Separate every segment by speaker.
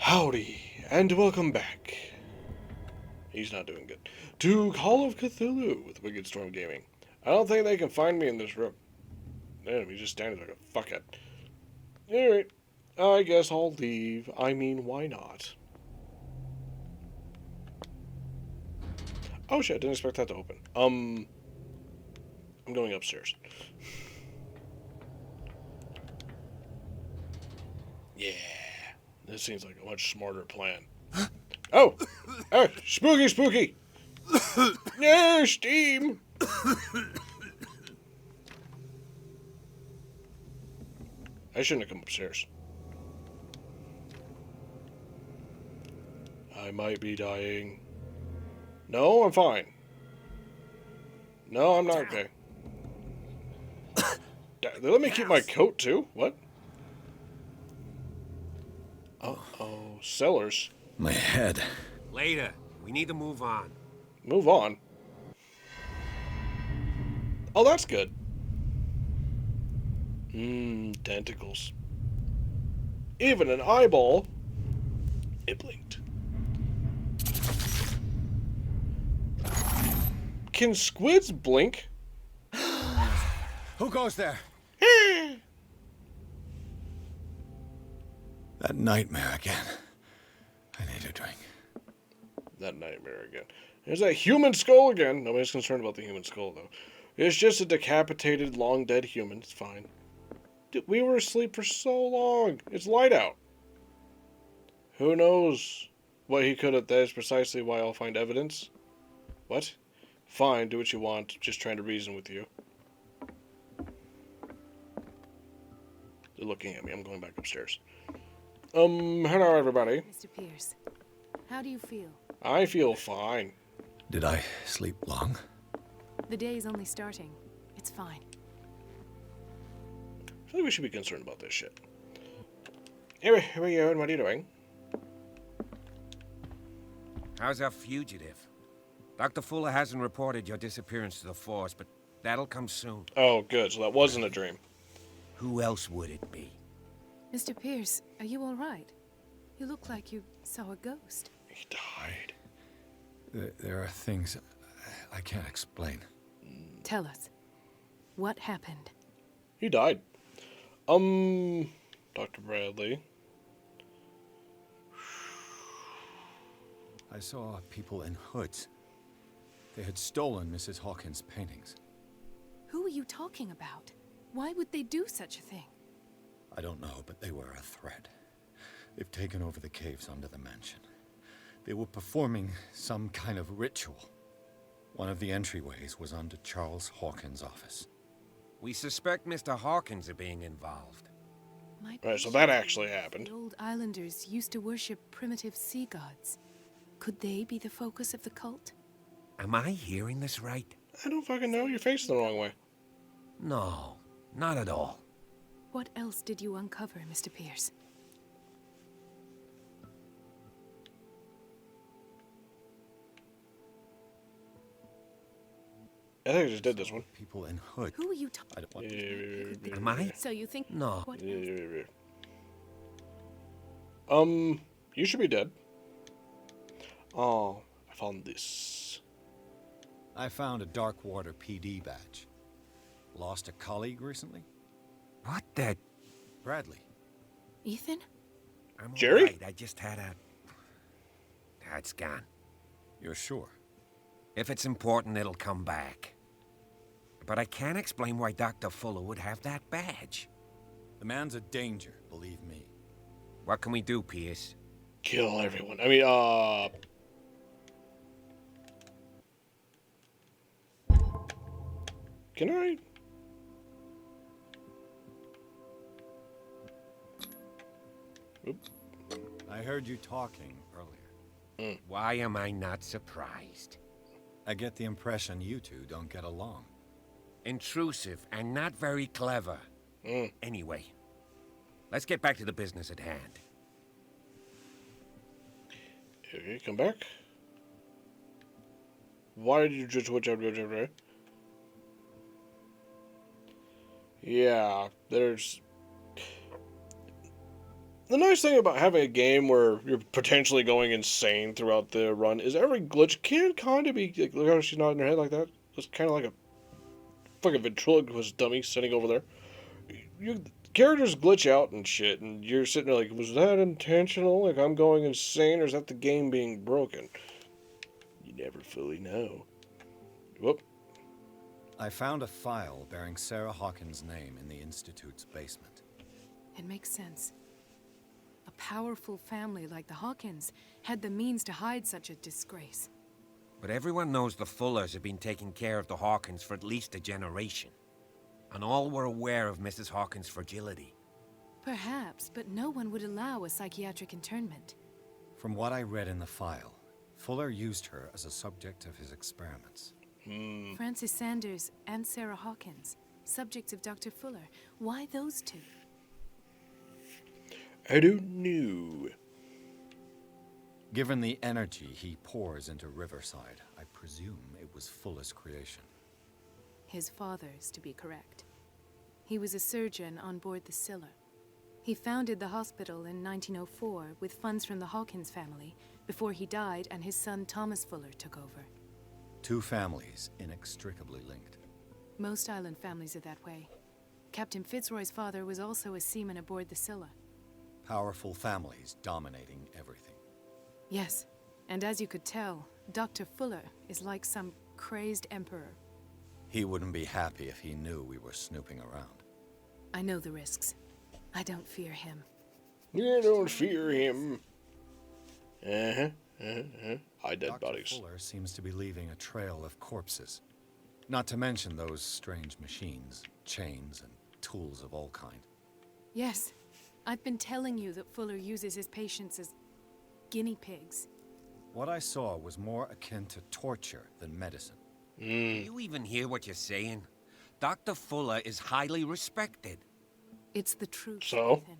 Speaker 1: Howdy, and welcome back. He's not doing good. To Call of Cthulhu with Wickedstorm Gaming. I don't think they can find me in this room. Damn, he's just standing there like a fuckhead. Alright, I guess I'll leave. I mean, why not? Oh shit, I didn't expect that to open. I'm going upstairs. Yeah, this seems like a much smarter plan. Oh! Oh, spooky, spooky! Yeah, steam! I shouldn't have come upstairs. I might be dying. No, I'm fine. No, I'm not okay. They let me keep my coat, too? What? Uh-oh. Cellars.
Speaker 2: My head.
Speaker 3: Later. We need to move on.
Speaker 1: Move on. Oh, that's good. Tentacles. Even an eyeball. It blinked. Can squids blink?
Speaker 2: Who goes there? That nightmare again. I need a drink.
Speaker 1: That nightmare again. There's that human skull again. Nobody's concerned about the human skull, though. It's just a decapitated, long-dead human. It's fine. Dude, we were asleep for so long. It's light out. Who knows what he could have... That is precisely why I'll find evidence. What? Fine, do what you want. Just trying to reason with you. They're looking at me. I'm going back upstairs. Hello, everybody.
Speaker 4: Mr. Pierce, how do you feel?
Speaker 1: I feel fine.
Speaker 2: Did I sleep long?
Speaker 4: The day is only starting. It's fine.
Speaker 1: I feel like we should be concerned about this shit. Anyway, here we go, and what are you doing?
Speaker 3: How's our fugitive? Dr. Fuller hasn't reported your disappearance to the force, but that'll come soon.
Speaker 1: Oh, good. So that wasn't a dream.
Speaker 3: Who else would it be?
Speaker 4: Mr. Pierce, are you all right? You look like you saw a ghost.
Speaker 1: He died.
Speaker 2: There are things I can't explain.
Speaker 4: Tell us, what happened?
Speaker 1: He died. Dr. Bradley.
Speaker 2: I saw people in hoods. They had stolen Mrs. Hawkins' paintings.
Speaker 4: Who are you talking about? Why would they do such a thing?
Speaker 2: I don't know, but they were a threat. They've taken over the caves under the mansion. They were performing some kind of ritual. One of the entryways was under Charles Hawkins' office.
Speaker 3: We suspect Mr. Hawkins of being involved.
Speaker 1: Right, so that actually happened.
Speaker 4: The old islanders used to worship primitive sea gods. Could they be the focus of the cult?
Speaker 3: Am I hearing this right?
Speaker 1: I don't fucking know. You're facing the wrong way.
Speaker 3: No, not at all.
Speaker 4: What else did you uncover, Mr. Pierce?
Speaker 1: I think I just did this one.
Speaker 2: People in hoods.
Speaker 4: Who are you
Speaker 2: I don't want to...
Speaker 3: Am I?
Speaker 4: So you think...
Speaker 3: No.
Speaker 4: What else?
Speaker 1: You should be dead. Oh, I found this.
Speaker 2: I found a Darkwater PD badge. Lost a colleague recently?
Speaker 3: What the...
Speaker 2: Bradley.
Speaker 4: Ethan?
Speaker 3: I'm all
Speaker 1: Jerry?
Speaker 3: right. I just had a... That's gone.
Speaker 2: You're sure?
Speaker 3: If it's important, it'll come back. But I can't explain why Dr. Fuller would have that badge.
Speaker 2: The man's a danger, believe me.
Speaker 3: What can we do, Pierce?
Speaker 1: Kill everyone. I mean, Can I? Oop.
Speaker 2: I heard you talking earlier.
Speaker 3: Why am I not surprised?
Speaker 2: I get the impression you two don't get along.
Speaker 3: Intrusive and not very clever. Anyway, let's get back to the business at hand.
Speaker 1: Okay, come back. Why did you just watch out? Yeah, there's... The nice thing about having a game where you're potentially going insane throughout the run is every glitch can kind of be like, look how she's nodding her head like that. It's kind of like a fucking ventriloquist dummy sitting over there. You characters glitch out and shit, and you're sitting there like, was that intentional? Like I'm going insane, or is that the game being broken? You never fully know. Whoop.
Speaker 2: I found a file bearing Sarah Hawkins' name in the Institute's basement.
Speaker 4: It makes sense. A powerful family like the Hawkins had the means to hide such a disgrace.
Speaker 3: But everyone knows the Fullers have been taking care of the Hawkins for at least a generation. And all were aware of Mrs. Hawkins' fragility.
Speaker 4: Perhaps, but no one would allow a psychiatric internment.
Speaker 2: From what I read in the file, Fuller used her as a subject of his experiments.
Speaker 4: Francis Sanders and Sarah Hawkins, subjects of Dr. Fuller. Why those two?
Speaker 1: I don't know.
Speaker 2: Given the energy he pours into Riverside, I presume it was Fuller's creation.
Speaker 4: His father's, to be correct. He was a surgeon on board the Scylla. He founded the hospital in 1904 with funds from the Hawkins family before he died and his son Thomas Fuller took over.
Speaker 2: Two families inextricably linked.
Speaker 4: Most island families are that way. Captain Fitzroy's father was also a seaman aboard the Scylla.
Speaker 2: Powerful families dominating everything.
Speaker 4: Yes, and as you could tell, Dr. Fuller is like some crazed emperor.
Speaker 2: He wouldn't be happy if he knew we were snooping around.
Speaker 4: I know the risks. I don't fear him.
Speaker 1: You don't fear him. Hide dead
Speaker 2: Dr.
Speaker 1: bodies.
Speaker 2: Fuller seems to be leaving a trail of corpses. Not to mention those strange machines, chains, and tools of all kind.
Speaker 4: Yes, I've been telling you that Fuller uses his patients as guinea pigs.
Speaker 2: What I saw was more akin to torture than medicine.
Speaker 3: Do you even hear what you're saying? Dr. Fuller is highly respected.
Speaker 4: It's the truth,
Speaker 1: So?
Speaker 4: Ethan.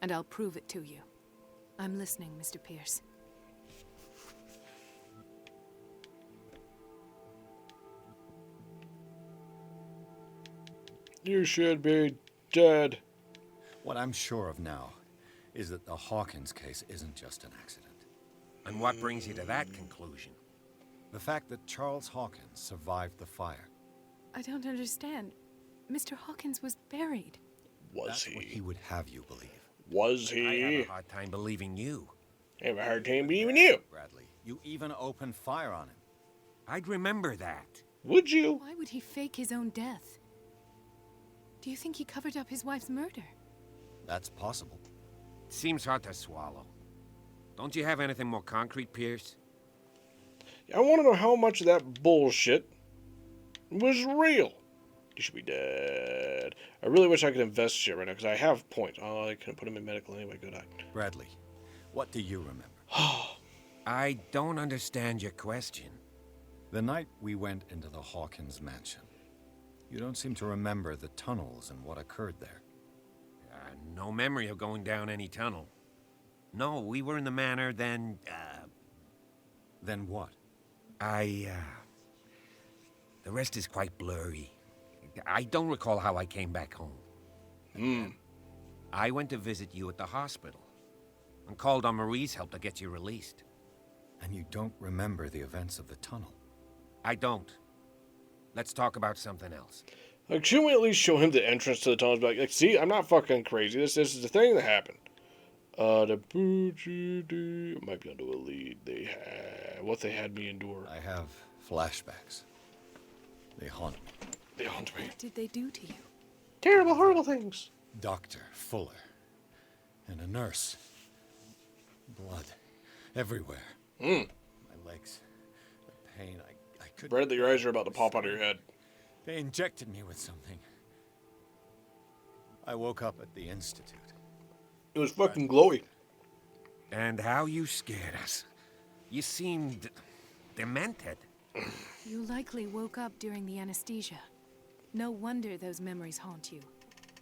Speaker 4: And I'll prove it to you. I'm listening, Mr. Pierce.
Speaker 1: You should be dead.
Speaker 2: What I'm sure of now is that the Hawkins case isn't just an accident.
Speaker 3: And what brings you to that conclusion?
Speaker 2: The fact that Charles Hawkins survived the fire.
Speaker 4: I don't understand. Mr. Hawkins was buried.
Speaker 1: Was
Speaker 2: That's what
Speaker 1: he?
Speaker 2: he would have you believe.
Speaker 1: Was
Speaker 3: I have
Speaker 1: he?
Speaker 3: a hard time believing you.
Speaker 1: I have a hard time believing you.
Speaker 2: Bradley, you even opened fire on him.
Speaker 3: I'd remember that.
Speaker 1: Would you?
Speaker 4: Why would he fake his own death? Do you think he covered up his wife's murder?
Speaker 2: That's possible.
Speaker 3: It seems hard to swallow. Don't you have anything more concrete, Pierce?
Speaker 1: I want to know how much of that bullshit was real. You should be dead. I really wish I could invest shit right now because I have points. Oh, I couldn't put him in medical anyway. Good eye.
Speaker 2: Bradley, what do you remember?
Speaker 3: I don't understand your question.
Speaker 2: The night we went into the Hawkins mansion. You don't seem to remember the tunnels and what occurred there.
Speaker 3: No memory of going down any tunnel. No, we were in the manor then,
Speaker 2: Then what?
Speaker 3: the rest is quite blurry. I don't recall how I came back home. I went to visit you at the hospital and called on Marie's help to get you released.
Speaker 2: And you don't remember the events of the tunnel?
Speaker 3: I don't. Let's talk about something else.
Speaker 1: Like, shouldn't we at least show him the entrance to the tunnels? Be like, see, I'm not fucking crazy. This is the thing that happened. The it might be under a lead. They had what they had me endure.
Speaker 2: I have flashbacks. They haunt me.
Speaker 1: They haunt me.
Speaker 4: What did they do to you?
Speaker 1: Terrible, horrible things.
Speaker 2: Dr. Fuller. And a nurse. Blood. Everywhere. My legs. The pain. I couldn't...
Speaker 1: Bradley, your eyes are about to pop out of your head.
Speaker 2: They injected me with something. I woke up at the Institute.
Speaker 1: It was fucking glowy.
Speaker 3: And how you scared us. You seemed demented.
Speaker 4: You likely woke up during the anesthesia. No wonder those memories haunt you.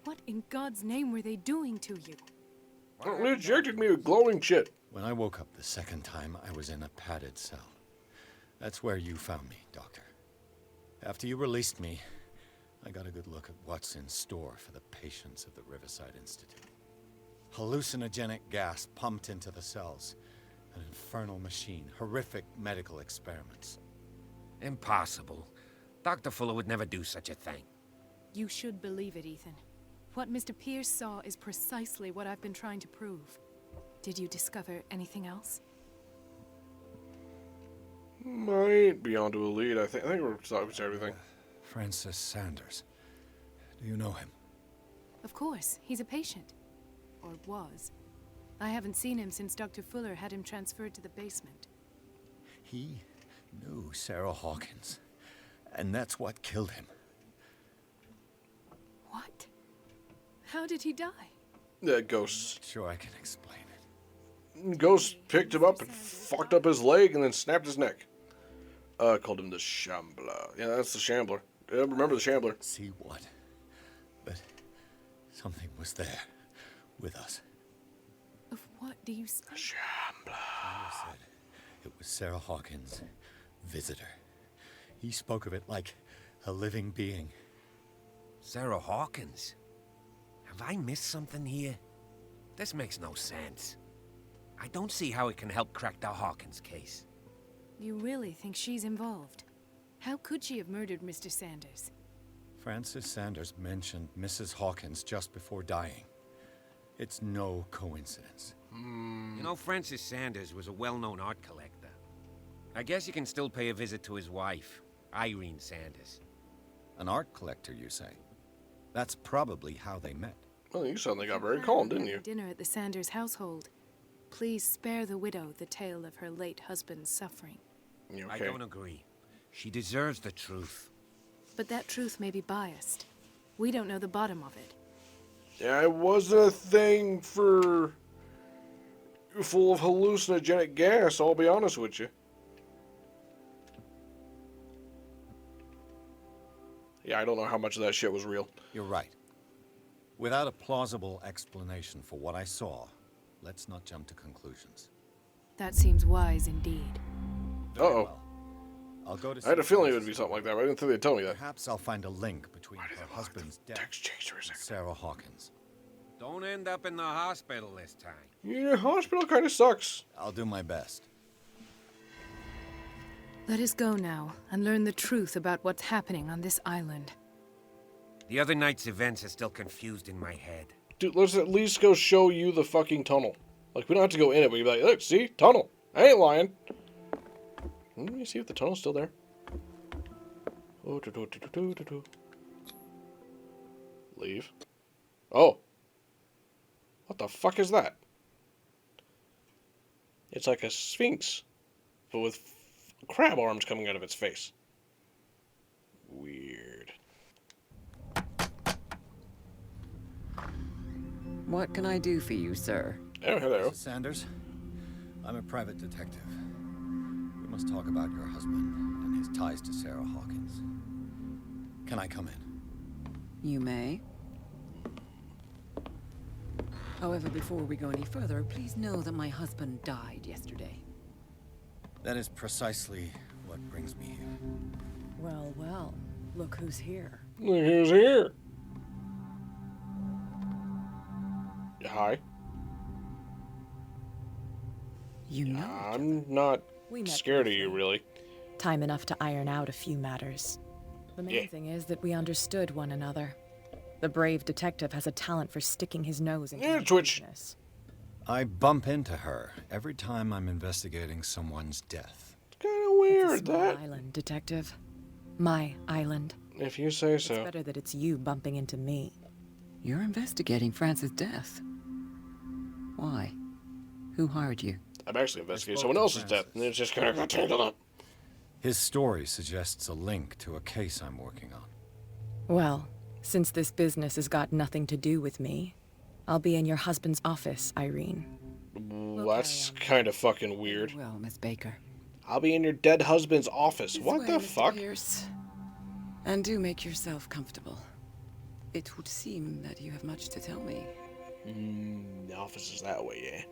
Speaker 4: What in God's name were they doing to you?
Speaker 1: They injected me with glowing shit.
Speaker 2: When I woke up the second time, I was in a padded cell. That's where you found me, Doctor. After you released me, I got a good look at what's in store for the patients of the Riverside Institute. Hallucinogenic gas pumped into the cells. An infernal machine. Horrific medical experiments.
Speaker 3: Impossible. Dr. Fuller would never do such a thing.
Speaker 4: You should believe it, Ethan. What Mr. Pierce saw is precisely what I've been trying to prove. Did you discover anything else?
Speaker 1: Might be onto a lead. I think we're talking to everything.
Speaker 2: Francis Sanders. Do you know him?
Speaker 4: Of course, he's a patient. Or was. I haven't seen him since Dr. Fuller had him transferred to the basement.
Speaker 2: He knew Sarah Hawkins. And that's what killed him.
Speaker 4: What? How did he die?
Speaker 1: Ghosts.
Speaker 2: Sure, I can explain it.
Speaker 1: Ghost picked him up and fucked up his leg and then snapped his neck. Called him the Shambler. Yeah, that's the Shambler. Yeah, remember the Shambler.
Speaker 2: See what? But something was there with us.
Speaker 4: Of what do you speak?
Speaker 1: Shambler.
Speaker 2: Tyler said it was Sarah Hawkins' visitor. He spoke of it like a living being.
Speaker 3: Sarah Hawkins? Have I missed something here? This makes no sense. I don't see how it can help crack the Hawkins case.
Speaker 4: You really think she's involved? How could she have murdered Mr. Sanders?
Speaker 2: Francis Sanders mentioned Mrs. Hawkins just before dying. It's no coincidence.
Speaker 3: You know, Francis Sanders was a well-known art collector. I guess you can still pay a visit to his wife, Irene Sanders.
Speaker 2: An art collector, you say? That's probably how they met.
Speaker 1: Well, you suddenly got very calm, didn't you?
Speaker 4: Dinner at the Sanders household. Please spare the widow the tale of her late husband's suffering.
Speaker 1: You
Speaker 3: I
Speaker 1: okay?
Speaker 3: don't agree. She deserves the truth.
Speaker 4: But that truth may be biased. We don't know the bottom of it.
Speaker 1: Yeah, it wasn't a thing for full of hallucinogenic gas, I'll be honest with you. Yeah, I don't know how much of that shit was real.
Speaker 2: You're right. Without a plausible explanation for what I saw, let's not jump to conclusions.
Speaker 4: That seems wise indeed.
Speaker 2: Very
Speaker 1: Uh-oh.
Speaker 2: well. I'll go to
Speaker 1: I had a
Speaker 2: see
Speaker 1: feeling it would
Speaker 2: Francis
Speaker 1: be something like that, but I didn't think they'd tell me that.
Speaker 2: Perhaps I'll find a link between her husband's death
Speaker 1: Text chaser
Speaker 2: and
Speaker 1: is
Speaker 2: Sarah Hawkins.
Speaker 3: Don't end up in the hospital this time.
Speaker 1: Yeah, hospital kind of sucks.
Speaker 2: I'll do my best.
Speaker 4: Let us go now and learn the truth about what's happening on this island.
Speaker 3: The other night's events are still confused in my head.
Speaker 1: Dude, let's at least go show you the fucking tunnel. Like, we don't have to go in it, but you'd be like, look, see? Tunnel. I ain't lying. Let me see if the tunnel's still there. Oh, leave. Oh. What the fuck is that? It's like a sphinx, but with crab arms coming out of its face. Weird.
Speaker 5: What can I do for you, sir?
Speaker 1: Oh, hello.
Speaker 2: Mrs. Sanders, I'm a private detective. We must talk about your husband and his ties to Sarah Hawkins. Can I come in?
Speaker 5: You may. However, before we go any further, please know that my husband died yesterday.
Speaker 2: That is precisely what brings me here.
Speaker 5: Well, well, look who's here.
Speaker 1: Look who's here. Hi.
Speaker 5: You know each other.
Speaker 1: I'm not
Speaker 5: We met
Speaker 1: scared of you,
Speaker 5: briefly.
Speaker 1: really.
Speaker 6: Time enough to iron out a few matters. The main
Speaker 1: Yeah.
Speaker 6: thing is that we understood one another. The brave detective has a talent for sticking his nose into
Speaker 1: Yeah,
Speaker 6: the
Speaker 1: Twitch.
Speaker 6: business.
Speaker 2: I bump into her every time I'm investigating someone's death.
Speaker 1: It's kind of
Speaker 6: It's a
Speaker 1: weird,
Speaker 6: small
Speaker 1: that.
Speaker 6: island, detective. My island.
Speaker 1: If you say
Speaker 6: It's
Speaker 1: so.
Speaker 6: better that it's you bumping into me.
Speaker 5: You're investigating Francis' death. Why? Who hired you?
Speaker 1: I'm actually investigating
Speaker 2: spoke
Speaker 1: someone
Speaker 2: to
Speaker 1: else's death,
Speaker 2: Francis.
Speaker 1: and it's just kind of got tangled up.
Speaker 2: His story suggests a link to a case I'm working on.
Speaker 6: Well, since this business has got nothing to do with me, I'll be in your husband's office, Irene.
Speaker 1: That's kind of fucking weird.
Speaker 5: Well, Miss Baker.
Speaker 1: I'll be in your dead husband's office.
Speaker 5: This
Speaker 1: What
Speaker 5: way,
Speaker 1: the
Speaker 5: Mr.
Speaker 1: fuck?
Speaker 5: Pierce. And do make yourself comfortable. It would seem that you have much to tell me.
Speaker 1: The office is that way, yeah.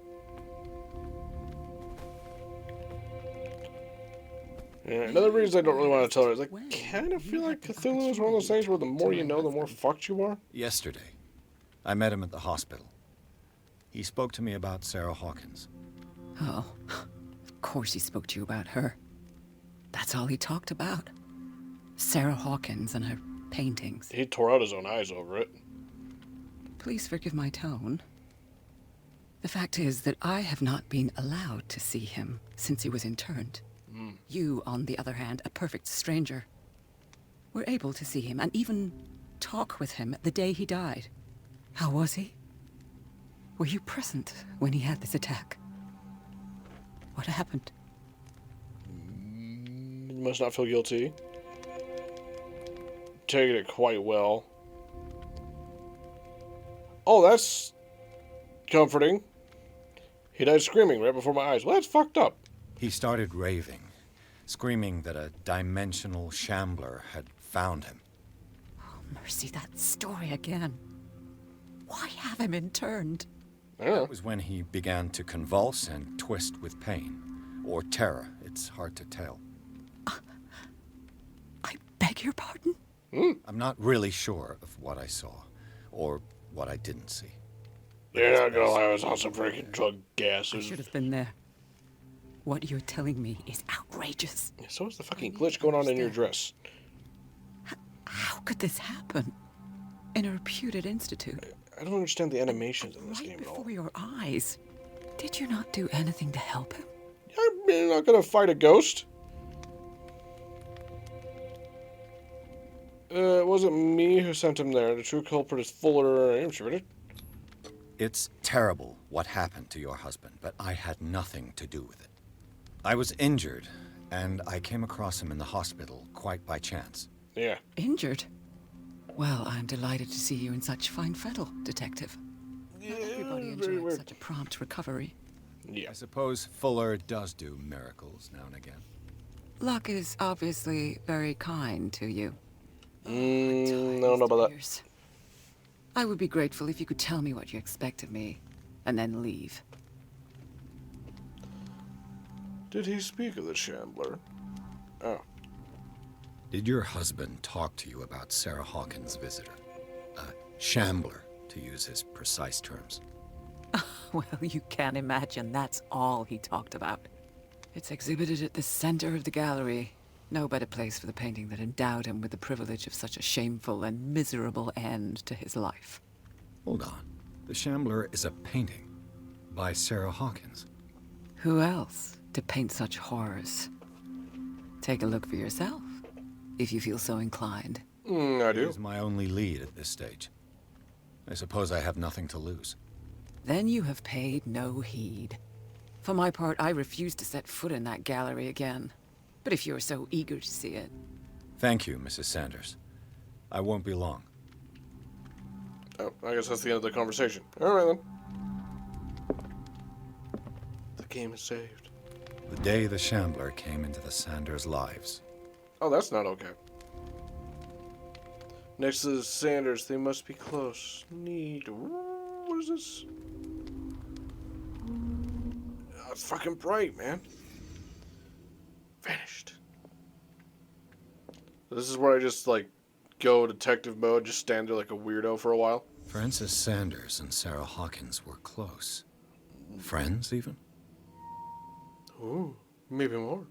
Speaker 1: Yeah, another reason I don't really want to tell her is I kind of feel like Cthulhu is one of those things where the more you know, the more fucked you are.
Speaker 2: Yesterday, I met him at the hospital. He spoke to me about Sarah Hawkins.
Speaker 5: Oh, of course he spoke to you about her. That's all he talked about. Sarah Hawkins and her paintings.
Speaker 1: He tore out his own eyes over it.
Speaker 5: Please forgive my tone. The fact is that I have not been allowed to see him since he was interned. You, on the other hand, a perfect stranger, were able to see him and even talk with him the day he died. How was he? Were you present when he had this attack? What happened?
Speaker 1: You must not feel guilty. Taking it quite well. Oh, that's comforting. He died screaming right before my eyes. Well, that's fucked up.
Speaker 2: He started raving, screaming that a dimensional shambler had found him.
Speaker 5: Oh, mercy, that story again. Why have him interned?
Speaker 1: Yeah.
Speaker 2: That was when he began to convulse and twist with pain. Or terror. It's hard to tell.
Speaker 5: I beg your pardon?
Speaker 2: I'm not really sure of what I saw. Or what I didn't see.
Speaker 1: You're not gonna lie, I was on some freaking drug gas.
Speaker 5: I should have been there. What you're telling me is outrageous.
Speaker 1: So what's the fucking glitch going on in your dress?
Speaker 5: How could this happen? In a reputed institute?
Speaker 1: I don't understand the animations in this
Speaker 5: Right
Speaker 1: game at all.
Speaker 5: before your eyes. Did you not do anything to help him?
Speaker 1: I'm not gonna fight a ghost. It wasn't me who sent him there. The true culprit is Fuller. I'm sure it.
Speaker 2: It's terrible what happened to your husband, but I had nothing to do with it. I was injured, and I came across him in the hospital quite by chance.
Speaker 1: Yeah.
Speaker 5: Injured? Well, I'm delighted to see you in such fine fettle, Detective. Not everybody
Speaker 1: very
Speaker 5: enjoys
Speaker 1: weird.
Speaker 5: such a prompt recovery.
Speaker 1: Yeah.
Speaker 2: I suppose Fuller does do miracles now and again.
Speaker 5: Luck is obviously very kind to you.
Speaker 1: I don't know about that.
Speaker 5: Years. I would be grateful if you could tell me what you expect of me, and then leave.
Speaker 1: Did he speak of the Shambler? Oh.
Speaker 2: Did your husband talk to you about Sarah Hawkins' visitor? A shambler, to use his precise terms.
Speaker 5: Well, you can imagine that's all he talked about. It's exhibited at the center of the gallery. No better place for the painting that endowed him with the privilege of such a shameful and miserable end to his life.
Speaker 2: Hold on. The Shambler is a painting by Sarah Hawkins.
Speaker 5: Who else to paint such horrors? Take a look for yourself, if you feel so inclined.
Speaker 1: I
Speaker 2: He
Speaker 1: do.
Speaker 2: is my only lead at this stage. I suppose I have nothing to lose.
Speaker 5: Then you have paid no heed. For my part, I refuse to set foot in that gallery again. But if you're so eager to see it...
Speaker 2: Thank you, Mrs. Sanders. I won't be long.
Speaker 1: Oh, I guess that's the end of the conversation. Alright then. The game is saved.
Speaker 2: The day the Shambler came into the Sanders' lives.
Speaker 1: Oh, that's not okay. Next to the Sanders, they must be close. Need. What is this? Oh, it's fucking bright, man. Vanished. This is where I just, like, go detective mode, just stand there like a weirdo for a while.
Speaker 2: Frances Sanders and Sarah Hawkins were close. Friends, even?
Speaker 1: Ooh, maybe more.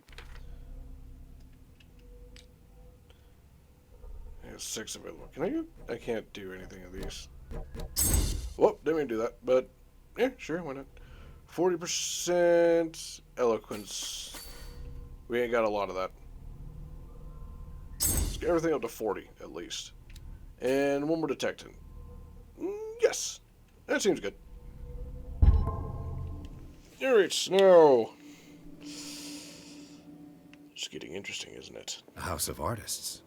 Speaker 1: I have 6 available. Can I get? I can't do anything of these. Whoop, didn't mean to do that, but yeah, sure, why not? 40% eloquence. We ain't got a lot of that. Let's get everything up to 40, at least. And one more detecting. Yes, that seems good. Alright, snow. It's getting interesting, isn't it?
Speaker 2: A house of artists.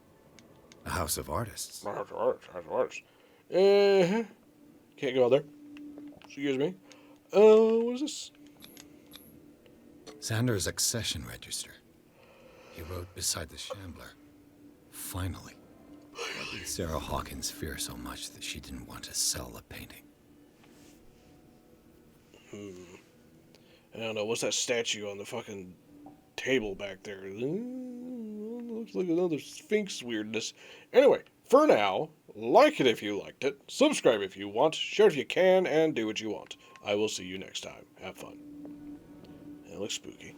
Speaker 2: A house of artists.
Speaker 1: House of arts. Uh-huh. Can't go out there. Excuse me. What is this?
Speaker 2: Sanders' accession register. He wrote beside the Shambler. Finally. Why did Sarah Hawkins fear so much that she didn't want to sell the painting?
Speaker 1: I don't know. What's that statue on the fucking table back there? Looks like another Sphinx weirdness. Anyway, For now, like it if you liked it, subscribe if you want, share if you can, and do what you want. I will see you next time. Have fun. It looks spooky.